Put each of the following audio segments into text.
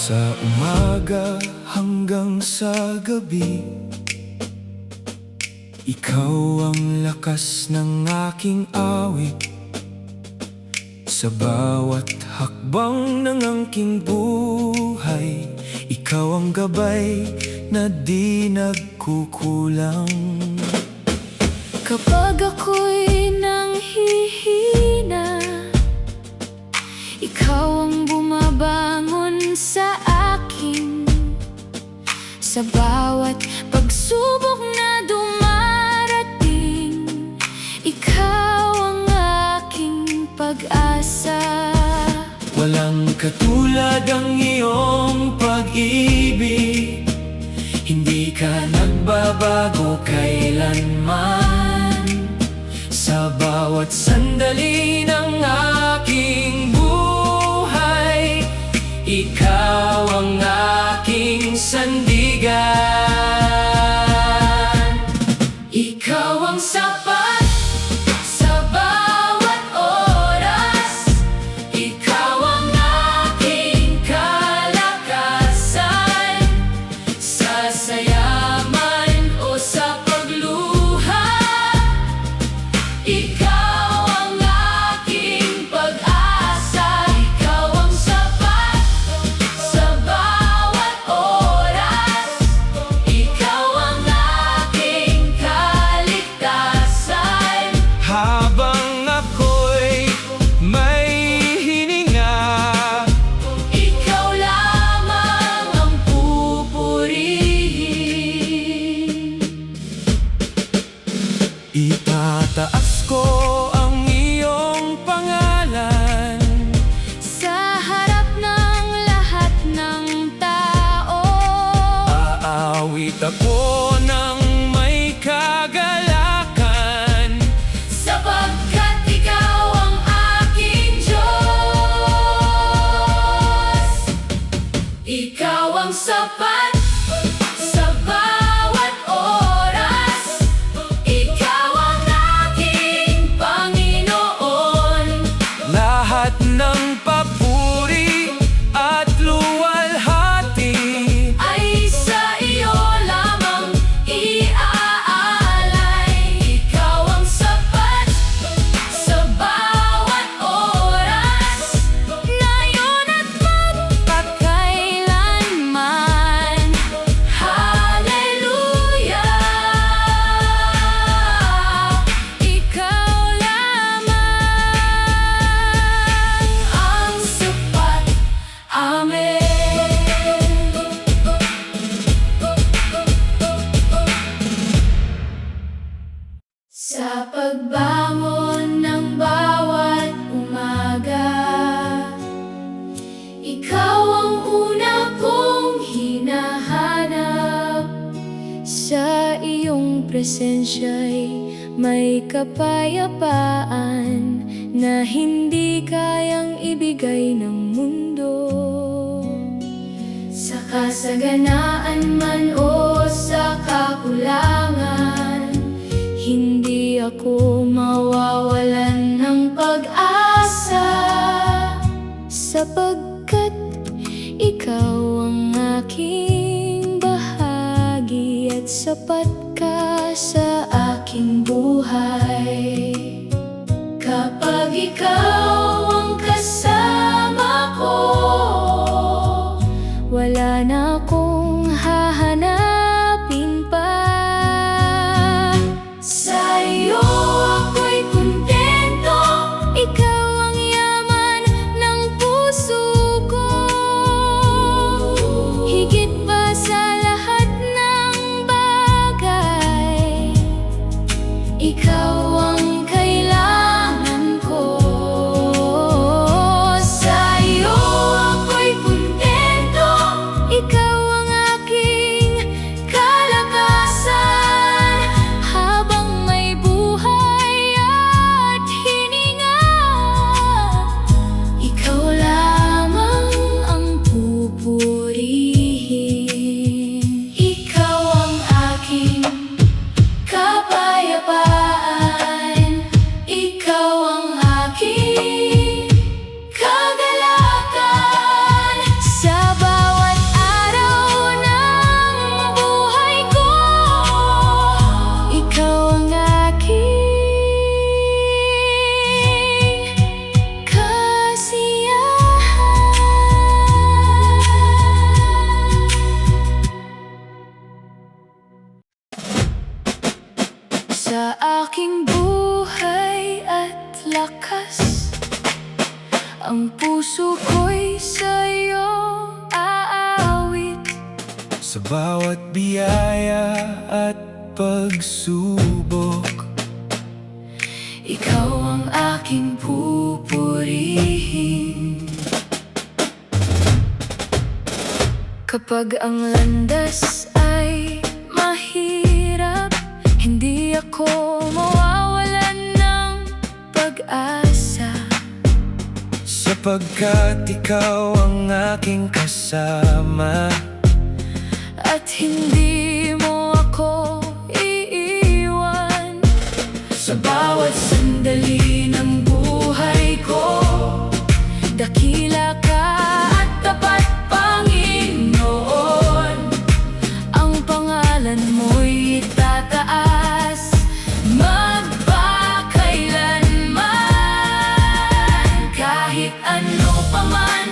Sa umaga hanggang sa gabi, ikaw ang lakas ng aking awit. Sa bawat hakbang ng aking buhay, ikaw ang gabay na di nagkukulang. Kapag ako'y nanghihina, ikaw ang bumabangon sa akin. Sa bawat pagsubok na dumarating, ikaw ang aking pag-asa. Walang katulad ang iyong pag-ibig, hindi ka nagbabago kailanman. Sa bawat sandali ng aking buhay, ikaw ang aking sandigan. Ikaw ang sapat sa bawat oras, ikaw ang aking kalakasan. Sa sayaman o sa pagluha, ikaw ang aking pag-asa. Ikaw ang sapat sa bawat oras, ikaw ang aking kaligtasan. Habang ako'y may hininga, ikaw lamang ang pupurihin. Itataas ko ang iyong pangalan Sa harap ng lahat ng tao, aawit ako ng may kagalakan, sapagkat ikaw ang aking Diyos. Ikaw ang sapat sa bawat oras, ikaw ang aking Panginoon. lahat ng papuri at luwalhati Ay sa iyo lamang iaalay. Ikaw ang sapat sa bawat oras, ngayon at magpakailanman. Hallelujah! Ikaw lamang ang sapat. Amen. Sa pagbangon ng bawat umaga, ikaw ang una kong hinahanap. Sa iyong presensya'y may kapayapaan na hindi kayang ibigay ng mundo. Sa kasaganaan man o sa kakulangan, hindi ako mawawalan ng pag-asa, sapagkat ikaw ang aking bahagi at sapat ka sa aking buhay. Kapag ikaw ang kasama ko, wala na akong hahanapin pa. Sa iyo ako'y kontento, ikaw ang yaman ng puso ko. Higit pa sa lahat ng bagay, ikaw ang kailangan ko. Ang puso ko'y sa'yo aawit. Sa bawat biyaya at pagsubok, Ikaw ang aking pupurihin. Kapag ang landas ay mahirap, hindi ako mawawalan ng pag-asa. sapagkat ikaw ang aking kasama. At hindi mo ako iiwan. Sa bawat sandali ng buhay ko, dakila ka at tapat, Panginoon. Ang pangalan mo'y itataas magpakailanman. Kahit ano pa man,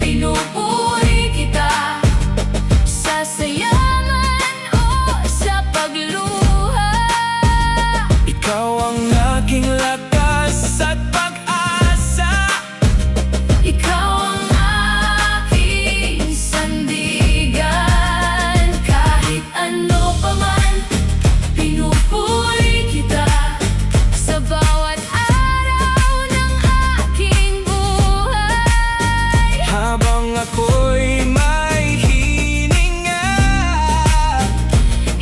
pinupuri kita. Sa sayaman o sa pagluha, Ikaw ang aking lakas at pag-asa. ikaw ang aking sandigan. Kahit ano pa man, pinupuri kita. Sa bawat araw ng aking buhay, Habang ako'y may hininga,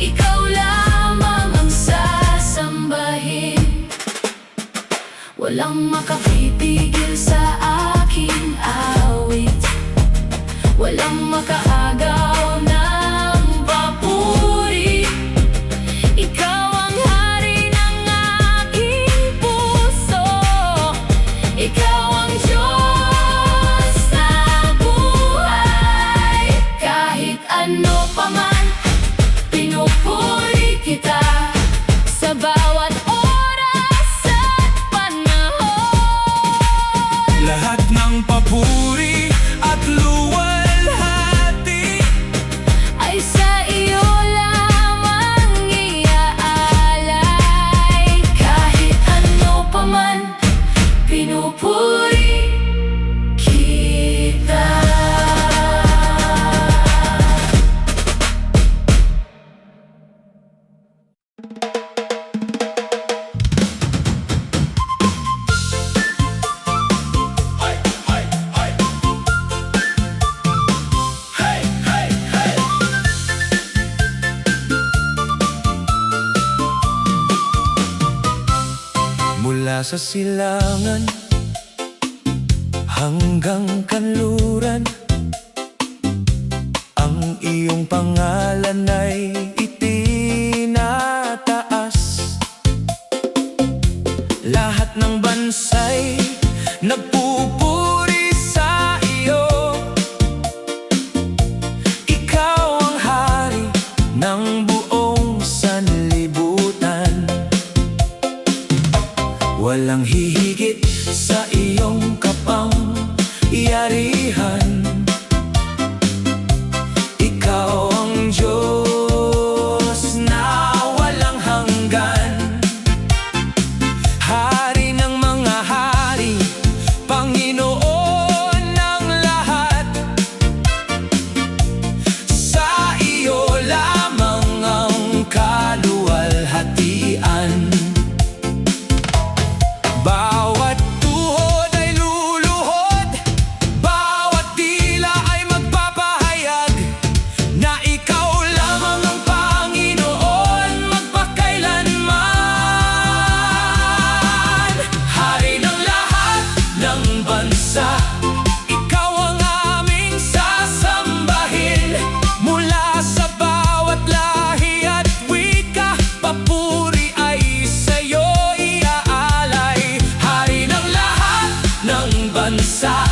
ikaw lamang ang sasambahin. Walang makapipigil sa aking awit. Walang makaagaw ng papuri. Ikaw ang hari ng aking puso. Ikaw ang Diyos na buhay. Kahit ano pa man, pinupuri kita. Sa bawat oras at panahon, lahat ng papuri at luwalhati ay sa iyo lamang iaalay. Kahit ano pa man, pinupuri kita. mula sa silangan hanggang kanluran. Ang iyong pangalan ay itinataas. Lahat ng bansa'y nagpupuri sa iyo. Ikaw ang hari ng buong sanlibutan. Walang hihigit sa iyong kapangyarihan. Ikaw ang Diyos na walang hanggan. Hari ng mga hari, Panginoon ng lahat. Sa iyo lamang ang kaluwalhatian. Bawat tuhod ay luluhod, bawat dila ay magpapahayag na ikaw lamang ang Panginoon magpakailanman. Hari ng lahat ng bansa, ikaw ang aming sasambahin. Mula sa bawat lahi at wika, papuri ay sa'yo iaalay. Hari ng lahat ng bansa,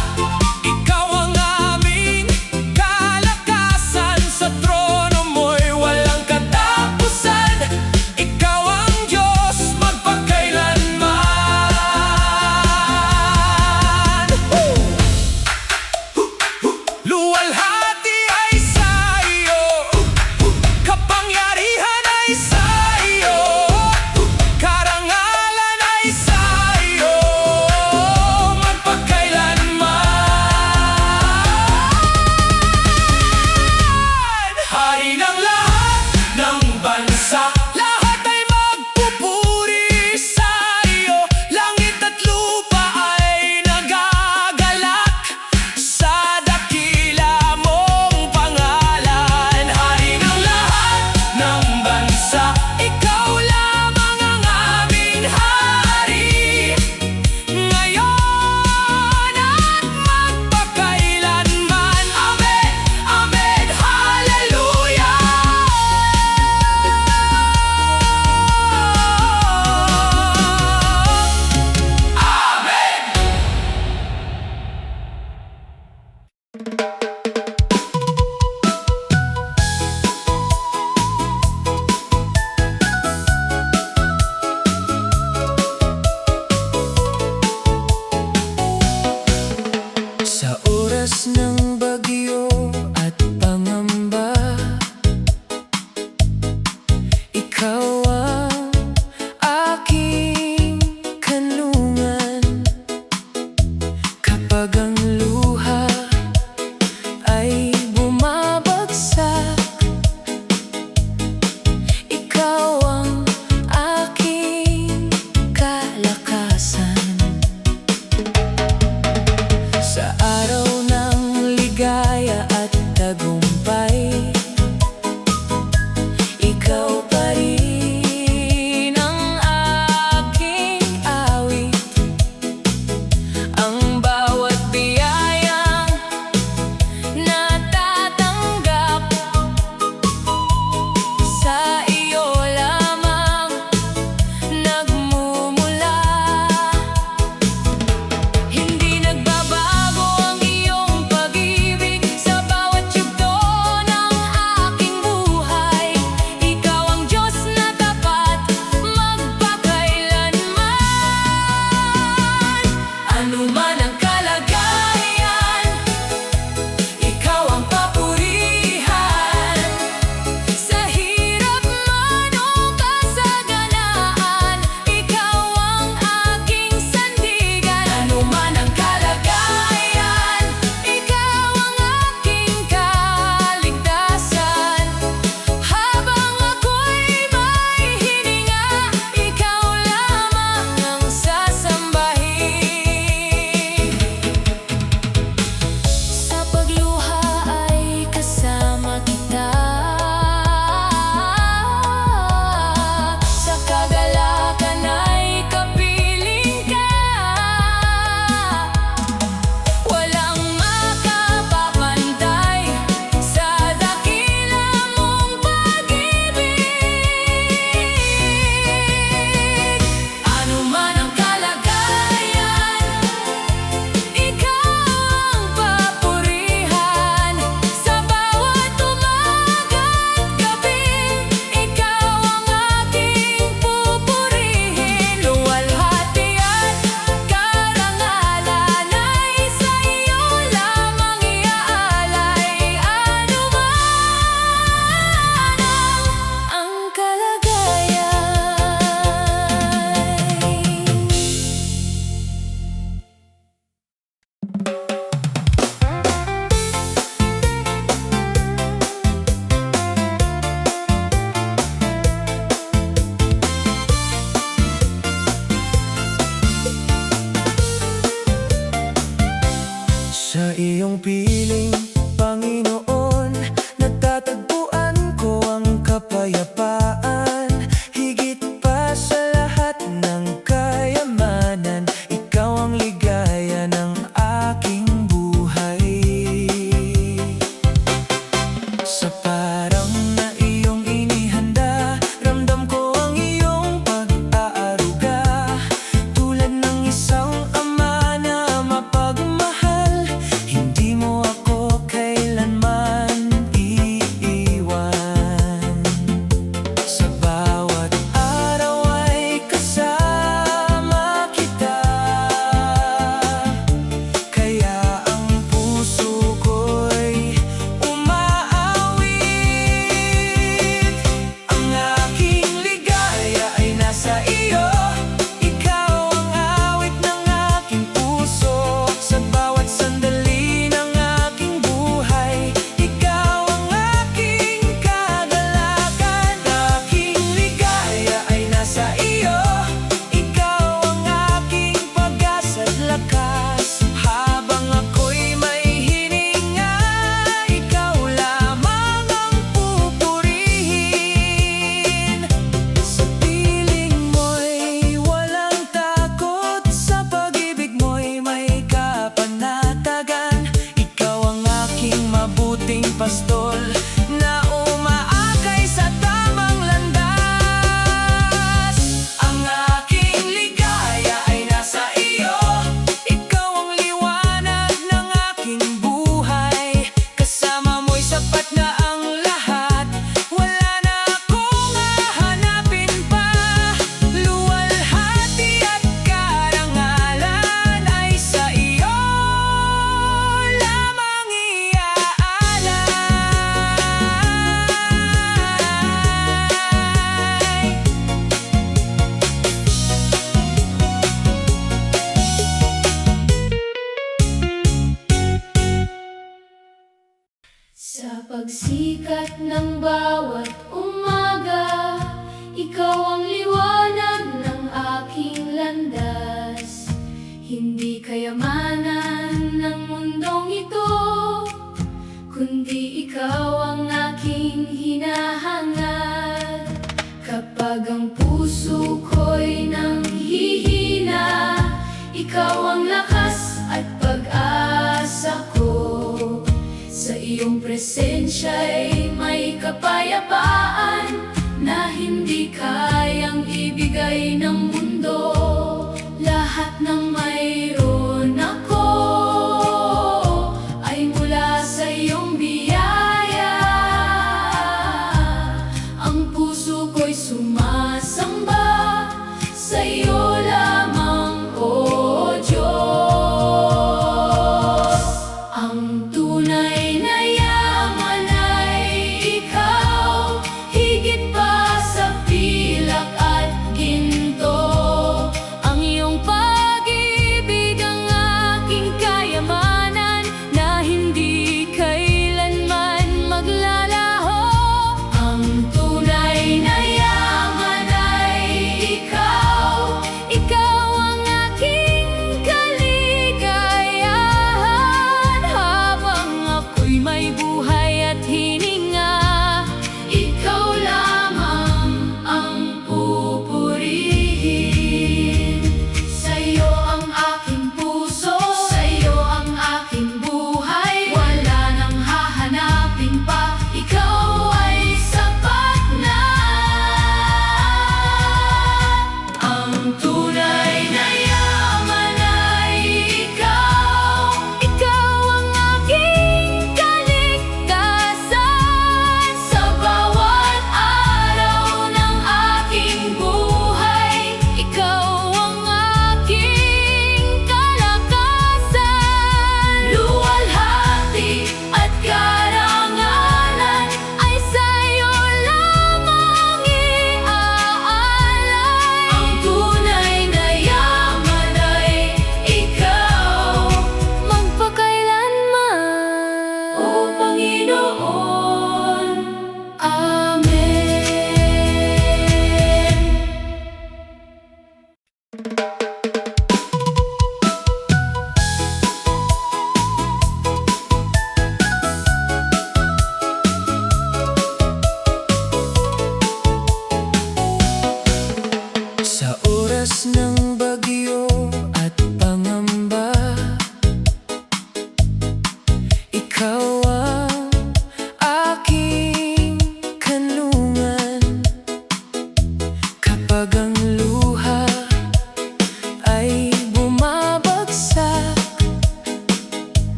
ikaw ang aming kalakasan. Sa trono mo'y walang katapusan. Ikaw ang Diyos magpakailanman. Luwalhati ay sa iyo, kapangyarihan ay sa iyo, karangalan ay sa iyo, magpakailanman. pastol na umaakay sa tamang landas. Ang aking ligaya ay nasa iyo. Ikaw ang liwanag ng aking buhay. Kasama mo'y sapat na ang lahat. Wala na akong hahanapin pa. Luwalhati at karangalan ay sa iyo lamang iaalay. Sa pagsikat ng bawat umaga, ikaw ang liwanag ng aking landas. Hindi kayamanan ng mundong ito, kundi ikaw ang aking hinahangad. Kapag ang puso ko'y nanghihina, ikaw ang lakas at pag-asa ko. Sa iyong presensya'y may kapayapaan na hindi kayang ibigay ng mundo. Lahat ng mayroon ako ay mula sa iyong biyaya. Ang puso ko'y sumasamba sa iyo lamang, O Diyos. Ang tunay na yaman ay ikaw, higit pa sa pilak at ginto. Ang iyong pag-ibig ang aking kayamanan na hindi kailanman maglalaho. Ang tunay na yaman ay ikaw, ikaw ang aking kaligayahan. Habang ako'y may buhay at hini